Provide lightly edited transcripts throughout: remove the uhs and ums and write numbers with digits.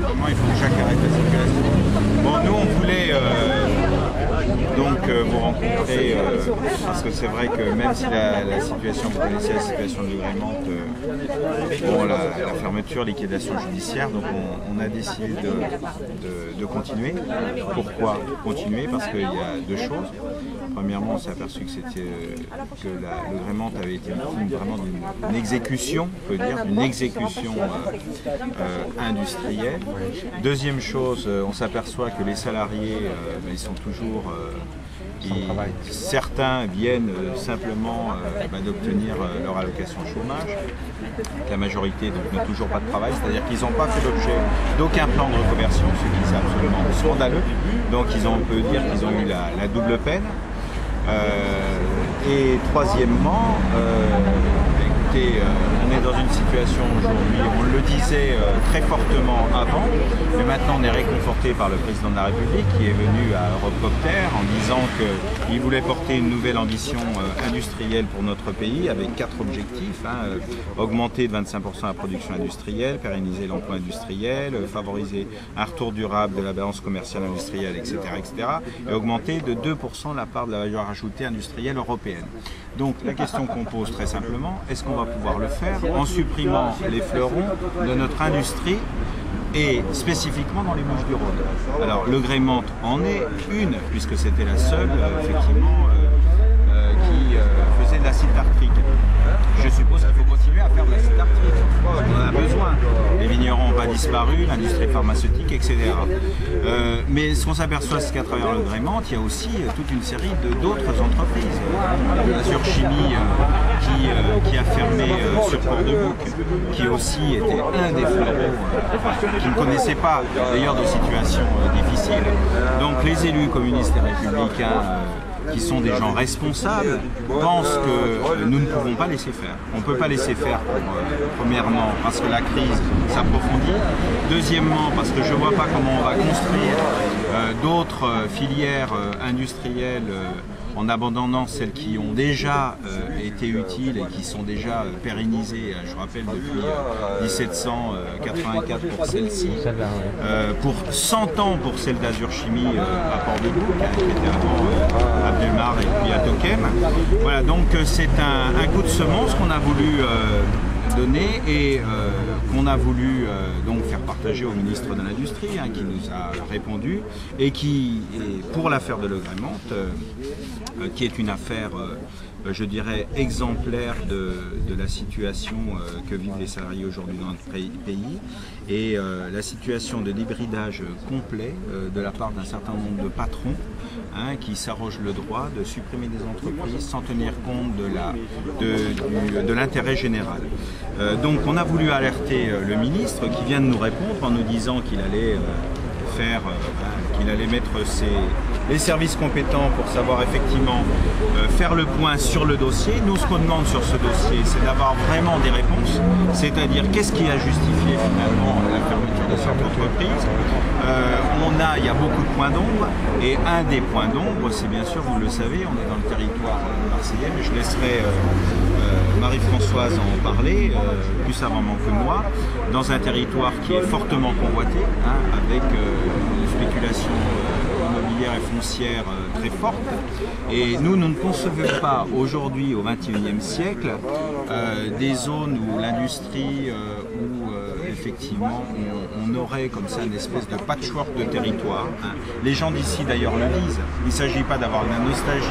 effectivement, il faut que chaque arrête la circulation. Bon, nous, on voulait vous rencontrer, parce que c'est vrai que même si la situation, vous connaissez la situation de l'agrémente, bon, la fermeture, liquidation judiciaire, donc on a décidé de continuer. Pourquoi continuer? Parce qu'il y a deux choses. Premièrement, on s'est aperçu que l'agrémente avait été victime vraiment d'une exécution, on peut dire, d'une exécution industrielle. Deuxième chose, on s'aperçoit que les salariés, ils sont toujours... certains viennent simplement d'obtenir leur allocation chômage. La majorité n'a toujours pas de travail, c'est-à-dire qu'ils n'ont pas fait l'objet d'aucun plan de reconversion, ce qui est absolument scandaleux. Donc on peut dire qu'ils ont eu la double peine. Et troisièmement, écoutez, on est dans une situation aujourd'hui, on le disait très fortement avant, mais maintenant on est réconforté par le président de la République qui est venu à Eurocopter en disant qu'il voulait porter une nouvelle ambition industrielle pour notre pays avec 4 objectifs, augmenter de 25% la production industrielle, pérenniser l'emploi industriel, favoriser un retour durable de la balance commerciale industrielle, etc., et augmenter de 2% la part de la valeur ajoutée industrielle européenne. Donc la question qu'on pose très simplement, est-ce qu'on va pouvoir le faire en supprimant les fleurons de notre industrie et spécifiquement dans les Bouches-du-Rhône? Alors le Grémente en est une, puisque c'était la seule effectivement qui faisait de l'acide tartrique. Je suppose qu'il faut continuer à faire de l'acide tartrique. On en a besoin. Les vignerons n'ont pas disparu, l'industrie pharmaceutique, etc. Mais ce qu'on s'aperçoit, c'est qu'à travers le Grémente, il y a aussi toute une série d'autres entreprises. Azur Chimie qui a fermé sur Port-de-Bouc, qui aussi était un des fleurons qui ne connaissait pas d'ailleurs de situation difficile. Donc les élus communistes et républicains qui sont des gens responsables, pensent que nous ne pouvons pas laisser faire. On ne peut pas laisser faire, premièrement, parce que la crise s'approfondit. Deuxièmement, parce que je ne vois pas comment on va construire d'autres filières industrielles en abandonnant celles qui ont déjà été utiles et qui sont déjà pérennisées, je rappelle, depuis 1784 pour celle-ci, pour 100 ans pour celle d'Azur Chimie à Port-de-Bouc, qui était avant Abdelmar et puis à Tokem. Voilà, donc c'est un coup de semence qu'on a voulu donner et qu'on a voulu donc faire partager au ministre de l'Industrie, qui nous a répondu, et qui, pour l'affaire de l'agrémente, qui est une affaire, je dirais, exemplaire de la situation que vivent les salariés aujourd'hui dans notre pays, et la situation de débridage complet de la part d'un certain nombre de patrons qui s'arrogent le droit de supprimer des entreprises sans tenir compte de l'intérêt général. Donc on a voulu alerter le ministre qui vient de nous répondre en nous disant qu'il allait qu'il allait mettre les services compétents pour savoir effectivement faire le point sur le dossier. Nous, ce qu'on demande sur ce dossier, c'est d'avoir vraiment des réponses, c'est-à-dire qu'est-ce qui a justifié finalement la fermeture de cette entreprise. Il y a beaucoup de points d'ombre, et un des points d'ombre, c'est bien sûr, vous le savez, on est dans le territoire marseillais, mais je laisserai Marie-Françoise en parler, plus avant que moi, dans un territoire qui est fortement convoité, avec une spéculation immobilière et foncière très forte. Et nous ne concevons pas aujourd'hui, au XXIe siècle, des zones où l'industrie, où effectivement on aurait comme ça une espèce de patchwork de territoire. Les gens d'ici d'ailleurs le disent, il ne s'agit pas d'avoir de la nostalgie,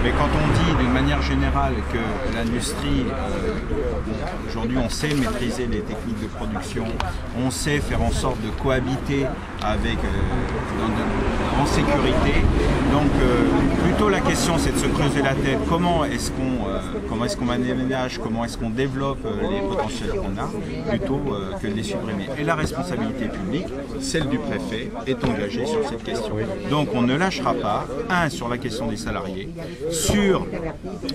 mais quand on dit d'une manière générale que l'industrie, aujourd'hui on sait maîtriser les techniques de production, on sait faire en sorte de cohabiter avec en sécurité. Donc plutôt la question c'est de se creuser la tête, comment est-ce qu'on aménage, comment est-ce qu'on développe les potentiels qu'on a, plutôt que de les supprimer. Et la responsabilité publique, celle du préfet, est engagée sur cette question. Donc on ne lâchera pas, sur la question des salariés,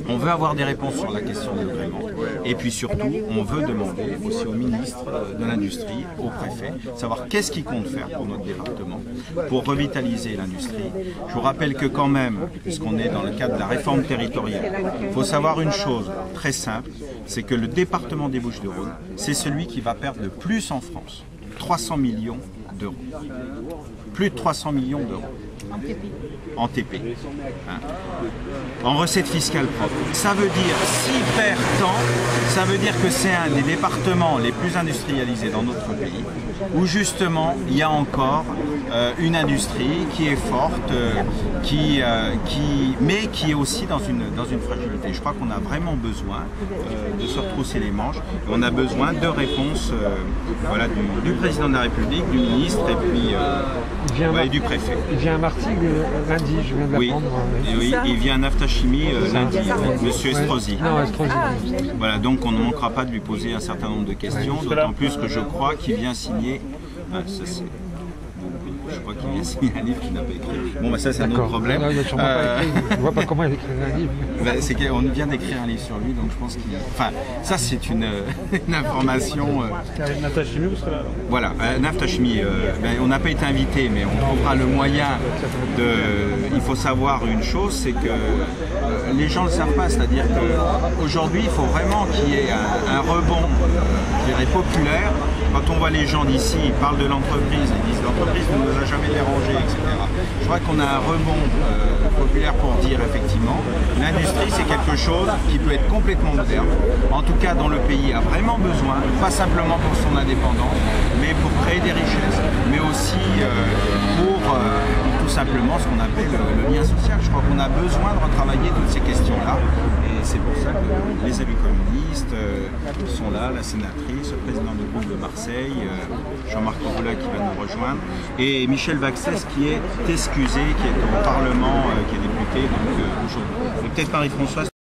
on veut avoir des réponses sur la question de l'agrément, et puis surtout on veut demander aussi au ministre de l'Industrie, au préfet, savoir qu'est-ce qu'il compte faire pour notre département, pour revitaliser l'industrie. Je vous rappelle que quand même, puisqu'on est dans le cadre de la réforme territoriale, il faut savoir une chose très simple, c'est que le département des Bouches-du-Rhône, c'est celui qui va perdre le plus en France, 300 millions d'euros. Plus de 300 millions d'euros. En TP. Hein. En recette fiscale propre. Ça veut dire, s'il perd tant, ça veut dire que c'est un des départements les plus industrialisés dans notre pays, où justement il y a encore une industrie qui est forte, mais qui est aussi dans une fragilité. Je crois qu'on a vraiment besoin de se retrousser les manches. On a besoin de réponses voilà, du président de la République, du ministre et puis et du préfet. Il vient à Martigues lundi, je viens de l'apprendre. Oui, il vient à Naftachimie lundi, monsieur Estrosi. Non, Estrosi. Voilà, donc on ne manquera pas de lui poser un certain nombre de questions, d'autant plus que je crois qu'il vient signer. Je crois qu'il vient signer un livre qu'il n'a pas écrit. Bon, bah ça, c'est un autre problème. Non, il n'a sûrement pas écrit. Je ne vois pas comment il écrit un livre. Bah, c'est qu'on vient d'écrire un livre sur lui, donc je pense qu'il... Enfin, ça, c'est une information... Naftachimie, vous serez là. Voilà, Naftachimie, on n'a pas été invité, mais on trouvera le moyen de... Il faut savoir une chose, c'est que les gens ne le savent pas, c'est-à-dire qu'aujourd'hui, il faut vraiment qu'il y ait un rebond, je dirais, populaire. Quand on voit les gens d'ici, ils parlent de l'entreprise, ils disent l'entreprise ne nous a jamais dérangé, etc. Je crois qu'on a un rebond populaire pour dire effectivement, l'industrie c'est quelque chose qui peut être complètement moderne, en tout cas dont le pays a vraiment besoin, pas simplement pour son indépendance, mais pour créer des richesses, mais aussi pour tout simplement ce qu'on appelle le lien social. Je crois qu'on a besoin de retravailler toutes ces questions-là. Et c'est pour ça que les élus communistes sont là, la sénatrice, le président du groupe de Marseille, Jean-Marc Roula qui va nous rejoindre, et Michel Vaxès qui est excusé, qui est au Parlement, qui est député aujourd'hui. Et peut-être Marie-Françoise.